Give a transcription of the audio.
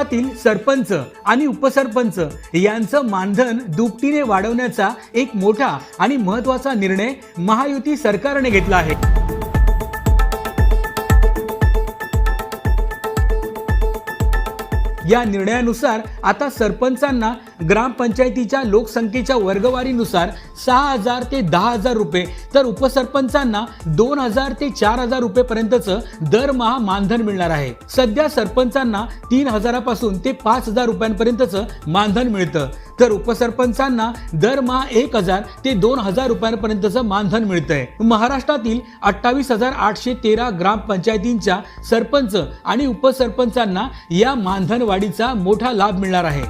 महाराष्ट्रातील सरपंच आणि उपसरपंच यांचं मानधन दुपटीने वाढवण्याचा एक मोठा आणि महत्त्वाचा निर्णय महायुती सरकारने घेतला आहे। या निर्णयानुसार आता सरपंचांना ग्रामपंचायतीच्या लोकसंख्येच्या वर्गवारीनुसार 6,000 ते 10,000 रुपये, तर उपसरपंचांना 2,000 ते 4,000 रुपये पर्यंतचं दरमहा मानधन मिळणार आहे। सध्या सरपंचांना 3,000 पासून ते 5,000 रुपयांपर्यंतचं मानधन मिळतं, तर उपसरपंचांना दरमहा 1,000 ते 2,000 रुपयांपर्यंतचं मानधन मिळतंय। महाराष्ट्रातील 28,813 ग्रामपंचायतींच्या सरपंच आणि उपसरपंचांना या मानधन वाढीचा मोठा लाभ मिळणार आहे।